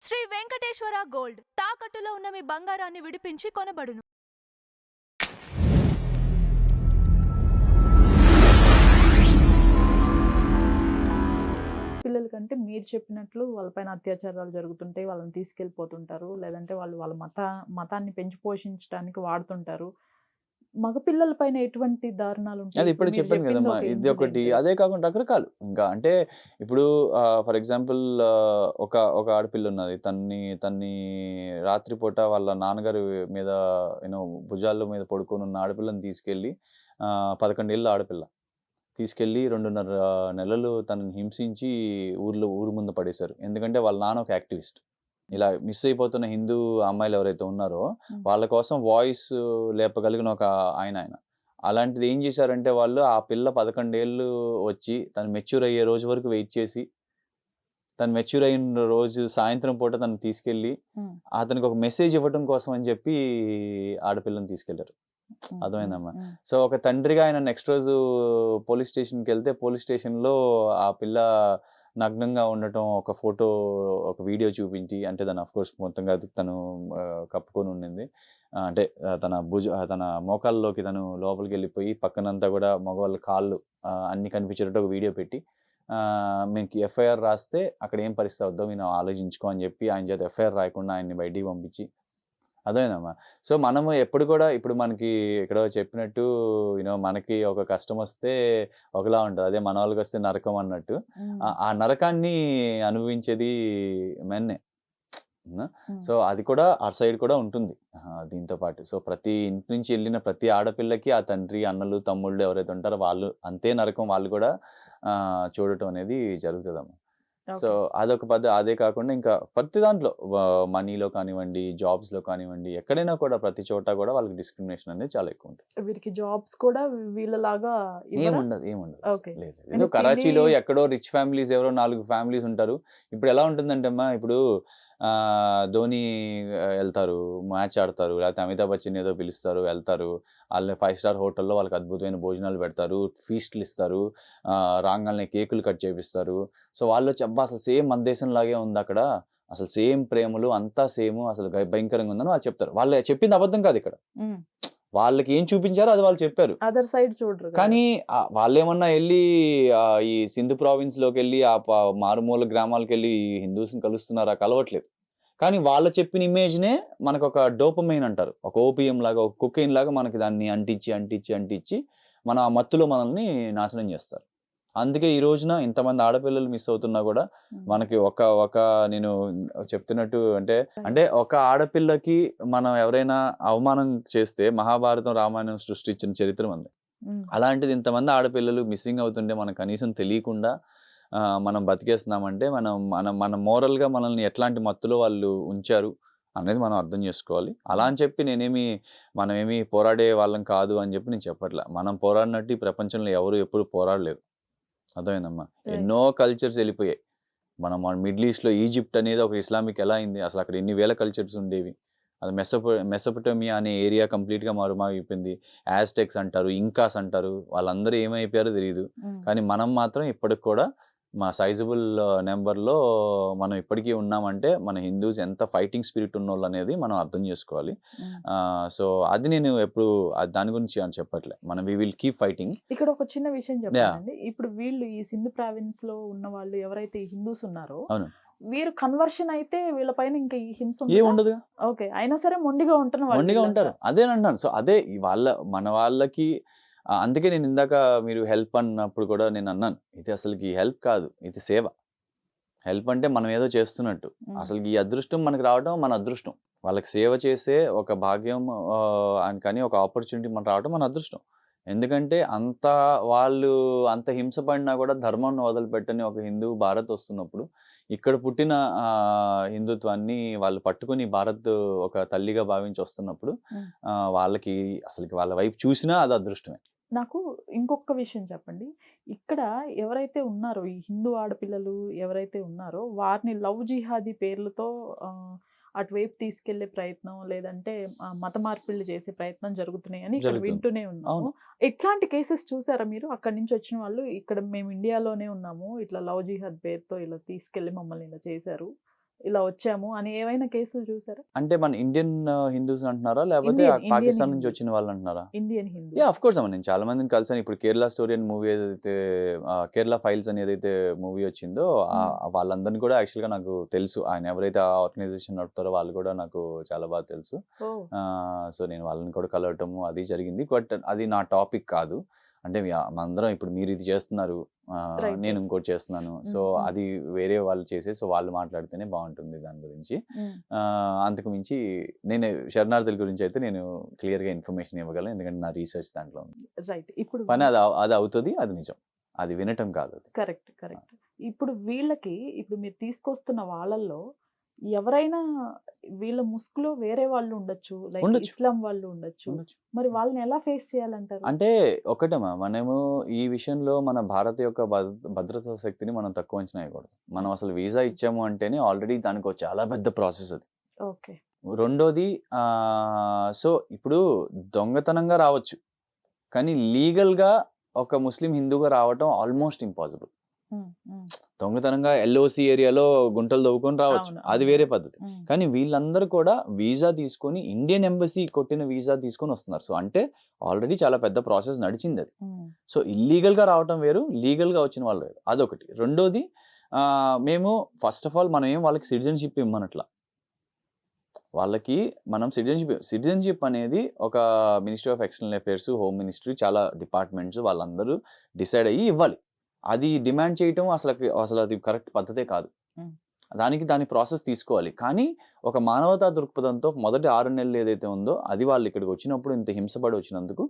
Shri Venkateswara gold తాకట్టులో ఉన్న మీ బంగారాన్ని విడిపించి కొనబడును. పిల్లలకంటే మీరు చెప్పినట్లు వాళ్ళపైన అత్యాచారాలు జరుగుతుంటాయి. వాళ్ళని తీసుకెళ్ళిపోతుంటారు. లేదంటే వాళ్ళు వాళ్ళ మతాన్ని పెంచి పోషించడానికి వాడుతుంటారు. మగ పిల్లల పైన ఎటువంటి దారుణాలుంటాయి? అది ఇప్పుడు ఇప్పుడు మీరు చెప్పాను చెప్పింది కదమ్మా! ఒక ఇది ఒకటి. ఇన్సిడెంట్. అదే కాకుండా రకరకాలు. ఇంకా అంటే ఇప్పుడు ఫర్ ఎగ్జాంపుల్ ఒక ఒక ఆడపిల్ల ఉన్నది. తన్ని రాత్రిపూట వాళ్ళ నాన్నగారి మీద భుజాల మీద పడుకొనున్న ఆడపిల్లని తీసుకెళ్ళి 11 ఏళ్ల ఆడపిల్ల. తీసుకెళ్ళి 2.5 నెలలు తనని హింసించి ఊరు ముందు పడేశారు. ఎందుకంటే వాళ్ళ నాన్న ఒక యాక్టివిస్ట్. ఇలా మిస్ అయిపోతున్న హిందూ అమ్మాయిలు ఎవరైతే ఉన్నారో వాళ్ళ కోసం వాయిస్ లేపగలిగిన ఒక ఆయన. అలాంటిది ఏం చేశారంటే వాళ్ళు ఆ పిల్ల 11 ఏళ్ళు వచ్చి తను మెచ్యూర్ అయ్యే రోజు వరకు వెయిట్ చేసి, తను మెచ్యూర్ అయిన రోజు సాయంత్రం పూట తనని తీసుకెళ్ళి అతనికి ఒక మెసేజ్ ఇవ్వడం కోసం అని చెప్పి ఆడపిల్లని తీసుకెళ్లారు. అర్థమైందమ్మా? సో ఒక తండ్రిగా ఆయన నెక్స్ట్ రోజు పోలీస్ స్టేషన్‌కెళ్తే పోలీస్ స్టేషన్‌లో ఆ పిల్ల నగ్నంగా ఉండటం, ఒక ఫోటో, ఒక వీడియో చూపించి, అంటే తను ఆఫ్‌కోర్స్ మొత్తంగా తను కప్పుకొని ఉండింది. అంటే తన మోకాల్లోకి తను లోపలికెళ్ళిపోయి పక్కనంతా కూడా మగవాళ్ళ కాళ్ళు అన్నీ కనిపించేటట్టు ఒక వీడియో పెట్టి మీకు ఎఫ్ఐఆర్ రాస్తే అక్కడ ఏం పరిస్థితి అవుద్దో మీరు ఆలోచించుకో అని చెప్పి ఆయన చేత ఎఫ్ఐఆర్ రాయకుండా ఆయన్ని బయటికి పంపించి, అర్థమైందమ్మా? సో మనము ఎప్పుడు కూడా ఇప్పుడు మనకి ఎక్కడో చెప్పినట్టు మనకి ఒక కష్టం వస్తే ఒకలా ఉంటది. అదే మనోళ్ళకొస్తే నరకం అన్నట్టు. ఆ నరకాన్ని అనుభవించేది మెన్నే. సో అది కూడా అటు సైడ్ కూడా ఉంటుంది దీంతో పాటు. సో ప్రతి ఇంటి నుంచి వెళ్ళిన ప్రతి ఆడపిల్లకి ఆ తండ్రి, అన్నలు, తమ్ముళ్ళు ఎవరైతే ఉంటారో వాళ్ళు అంతే నరకం వాళ్ళు కూడా చూడటం అనేది జరుగుతదమ్మా. సో అదొక అదే కాకుండా ఇంకా ప్రతి దాంట్లో మనీలో కానివ్వండి, జాబ్స్‌లో కానివ్వండి, ఎక్కడైనా కూడా ప్రతి చోట కూడా వాళ్ళకి డిస్క్రిమినేషన్ అనేది చాలా ఎక్కువ ఉంటుంది. వీరికి జాబ్స్ కూడా వీళ్ళలాగా ఏముండదు. ఓకే. లేదు. ఏదో కరాచీలో ఎక్కడో రిచ్ ఫ్యామిలీస్ ఎవరో 4 ఫ్యామిలీస్ ఉంటారు. ఇప్పుడు ఎలా ఉంటుందంటే అమ్మా, ఇప్పుడు ధోని ఎళ్తారు, మ్యాచ్ ఆడతారు. లేకపోతే అమితాబ్ బచ్చన్ ఏదో పిలుస్తారు, ఎళ్తారు. ఆళ్ళని 5 స్టార్ హోటల్‌లో వాళ్ళకి అద్భుతమైన భోజనాలు పెడతారు, ఫీస్ట్‌లు ఇస్తారు, రాంగాల్నే కేకులు కట్ చేపిస్తారు. సో వాళ్ళొచ్చి అబ్బా! అసలు సేమ్ మన దేశంలాగే ఉందక్కడ. అసలు సేమ్ ప్రేమలు అంతా సేము, అసలు భయంకరంగా ఉందని వాళ్ళు చెప్తారు. వాళ్ళు చెప్పింది అబద్ధం కాదు ఇక్కడ. వాళ్ళకి ఏం చూపించారో అది వాళ్ళు చెప్పారు. అదర్ సైడ్ చూడరు. కానీ వాళ్ళేమన్నా ఎళ్లి ఈ సింధు ప్రావిన్స్‌లోకెళ్ళి మారుమూల గ్రామాలకెళ్ళి హిందూస్‌ని కలుస్తున్నారా? కలవట్లేదు. కానీ వాళ్ళు చెప్పిన ఇమేజ్‌నే మనకొక డోపమైన్ అంటారు. ఒక ఓపియం లాగా, ఒక కొకైన్ లాగా మనకి దాన్ని అంటించి మన ఆ మత్తులో మనల్ని నాశనం చేస్తారు. అందుకే ఈ రోజున ఇంతమంది ఆడపిల్లలు మిస్ అవుతున్నా కూడా మనకి నేను చెప్తున్నట్టు అంటే ఒక ఆడపిల్లకి మనం ఎవరైనా అవమానం చేస్తే మహాభారతం, రామాయణం సృష్టించిన చరిత్ర మనది. అలాంటిది ఇంతమంది ఆడపిల్లలు మిస్సింగ్ అవుతుంటే మనకు కనీసం తెలియకుండా మనం బతికేస్తున్నామంటే మన మోరల్‌గా మనల్ని ఎట్లాంటి మత్తులో వాళ్ళు ఉంచారు అనేది మనం అర్థం చేసుకోవాలి. అలా అని చెప్పి మనమేమి పోరాడే వాళ్ళం కాదు అని చెప్పి నేను చెప్పట్లా. మనం పోరాడినట్టు ఈ ప్రపంచంలో ఎవరు ఎప్పుడు పోరాడలేదు. అర్థమైందమ్మా? ఎన్నో కల్చర్స్ వెళ్ళిపోయాయి. మనం మిడిల్ ఈస్ట్‌లో ఈజిప్ట్ అనేది ఒక ఇస్లామిక్ ఎలా అయింది? అసలు అక్కడ ఎన్ని వేల కల్చర్స్ ఉండేవి. అది మెసొపొటేమియా అనే ఏరియా కంప్లీట్‌గా మారుమోగిపోయింది. యాజ్టెక్స్ అంటారు, ఇంకాస్ అంటారు. వాళ్ళందరూ ఏమైపోయారో తెలీదు. కానీ మనం మాత్రం ఇప్పటికి కూడా మా సైజబుల్ నంబర్‌లో మనం ఇప్పటికీ ఉన్నామంటే మన హిందూస్ ఎంత ఫైటింగ్ స్పిరిట్ ఉన్నోళ్ళనేది మనం అర్థం చేసుకోవాలి. సో అది నేను ఎప్పుడు దాని గురించి అని చెప్పట్లే. మనం వి విల్ కీప్ ఫైటింగ్. ఇక్కడ ఒక చిన్న విషయం చెప్పాలండి. ఇప్పుడు వీళ్ళు ఈ సింధు ప్రావిన్స్‌లో ఉన్న వాళ్ళు ఎవరైతే హిందూస్ ఉన్నారో వీరు కన్వర్షన్ అయితే వీళ్ళ పైన ఇంకా ఈ హింస ఉండదుగా. ఓకే. అయినా సరే మొండిగా ఉంటారు. అదేనంటాను. సో అదే మన వాళ్ళకి అందుకే నేను ఇందాక మీరు హెల్ప్ అన్నప్పుడు కూడా నేను అన్నాను. ఇది అసలుకి హెల్ప్ కాదు. ఇది సేవ. హెల్ప్ అంటే మనం ఏదో చేస్తున్నట్టు. అసలుకి ఈ అదృష్టం మనకు రావడం మన అదృష్టం. వాళ్ళకి సేవ చేసే ఒక భాగ్యం కానీ ఒక ఆపర్చునిటీ మనకు రావడం మన అదృష్టం. ఎందుకంటే వాళ్ళు అంత హింస పడినా కూడా ధర్మాన్ని వదిలిపెట్టని ఒక హిందువు భారత్ వస్తున్నప్పుడు, ఇక్కడ పుట్టిన హిందుత్వాన్ని వాళ్ళు పట్టుకొని భారత్ ఒక తల్లిగా భావించి వస్తున్నప్పుడు వాళ్ళకి అసలుకి వాళ్ళ వైపు చూసినా అది అదృష్టమే. నాకు ఇంకొక విషయం చెప్పండి. ఇక్కడ ఎవరైతే ఉన్నారో ఈ హిందూ ఆడపిల్లలు ఎవరైతే ఉన్నారో వారిని లవ్ జిహాదీ పేర్లతో అటువైపు తీసుకెళ్లే ప్రయత్నం లేదంటే మత మార్పిళ్ళు చేసే ప్రయత్నం జరుగుతున్నాయని ఇక్కడ వింటూనే ఉన్నాము. ఇట్లాంటి కేసెస్ చూసారా మీరు? అక్కడి నుంచి వచ్చిన వాళ్ళు ఇక్కడ మేము ఇండియాలోనే ఉన్నాము, ఇట్లా లవ్ జిహాద్ పేరుతో ఇలా తీసుకెళ్లి మమ్మల్ని ఇలా చేశారు, ఇలా వచ్చాము అని ఏమైనా కేసులు చూసారా? అంటే మన ఇండియన్ హిందూస్ అంటున్నారా? లేకపోతే ఇండియన్ పాకిస్తాన్ నుంచి హిందూస్. వచ్చిన వాళ్ళు అంటున్నారా? Indian yeah Hindus. Of course అమ్మ, నేను చాలా మందిని కలిసాను. ఇప్పుడు కేరళ స్టోరీ అని మూవీ ఏదైతే కేరళ ఫైల్స్ అని ఏదైతే మూవీ వచ్చిందో వాళ్ళందరినీ కూడా యాక్చువల్గా నాకు తెలుసు. ఆయన ఎవరైతే ఆ ఆర్గనైజేషన్ నడుపుతారో వాళ్ళు కూడా నాకు చాలా బాగా తెలుసు. ఓ సో నేను వాళ్ళని కూడా కలవటము అది జరిగింది. బట్ అది నా టాపిక్ కాదు. అంటే మనందరం ఇప్పుడు మీరు ఇది చేస్తున్నారు, రైట్ నేను రైట్. ఇంకోటి చేస్తున్నాను. సో అది వేరే వాళ్ళు చేసే, సో వాళ్ళు మాట్లాడితేనే బాగుంటుంది దాని గురించి. అంతకు మించి నేను శరణార్థుల గురించి అయితే నేను క్లియర్గా ఇన్ఫర్మేషన్ ఇవ్వగలను, ఎందుకంటే నా రీసెర్చ్ దాంట్లో ఉంది. రైట్. ఇప్పుడు పని అది అవుతుంది, అది నిజం, అది వినటం కాదు అది. Correct correct. ఇప్పుడు వీళ్ళకి ఇప్పుడు మీరు తీసుకొస్తున్న వాళ్ళల్లో ఎవరైనా వీళ్ళ ముసుగులో వేరే వాళ్ళు ఉండొచ్చు, లైక్ ఉండొచ్చు ఇస్లాం వాళ్ళు ఉండొచ్చు. ఉండొచ్చు. మరి వాళ్ళని ఎలా ఫేస్ చేయాలంటారు? అంటే ఒకటేమా, మనము ఈ విషయంలో మన భారత యొక్క భద్రతా శక్తిని మనం తక్కువ అంచనా వేయకూడదు. మనం అసలు వీసా ఇచ్చాము అంటేనే ఆల్రెడీ దానికి ఒక చాలా పెద్ద ప్రాసెస్ అది. ఓకే. రెండోది సో ఇప్పుడు దొంగతనంగా రావచ్చు, కానీ లీగల్గా ఒక ముస్లిం హిందూగా రావటం ఆల్మోస్ట్ ఇంపాసిబుల్. దొంగతనంగా ఎల్ఓసి ఏరియాలో గుంటలు తవ్వుకొని రావచ్చు, అవును అది అవును. వేరే పద్ధతి. కానీ వీళ్ళందరూ కూడా వీసా తీసుకొని, ఇండియన్ ఎంబసీ కొట్టిన వీసా తీసుకొని వస్తున్నారు. సో అంటే ఆల్రెడీ చాలా పెద్ద ప్రాసెస్ నడిచింది అది. సో ఇల్లీగల్గా రావటం వేరు, లీగల్గా వచ్చిన వాళ్ళు వేరు, అదొకటి. రెండోది మేము ఫస్ట్ ఆఫ్ ఆల్ మనం ఏం వాళ్ళకి సిటిజన్షిప్ ఇమ్మనట్లా. వాళ్ళకి మనం సిటిజన్షిప్ అనేది ఒక ministry of external affairs, home ministry, చాలా డిపార్ట్మెంట్స్ వాళ్ళందరూ డిసైడ్ అయ్యి ఇవ్వాలి. అది డిమాండ్ చేయటం అసలు అది కరెక్ట్ పద్ధతే కాదు. దాని ప్రాసెస్ తీసుకోవాలి. కానీ ఒక మానవతా దృక్పథంతో మొదటి 6 నెలలు ఏదైతే ఉందో అది వాళ్ళు ఇక్కడికి వచ్చినప్పుడు ఇంత హింసపడి వచ్చినందుకు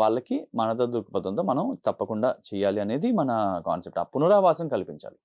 వాళ్ళకి మానవతా దృక్పథంతో మనం తప్పకుండా చేయాలి అనేది మన కాన్సెప్ట్. ఆ పునరావాసం కల్పించాలి.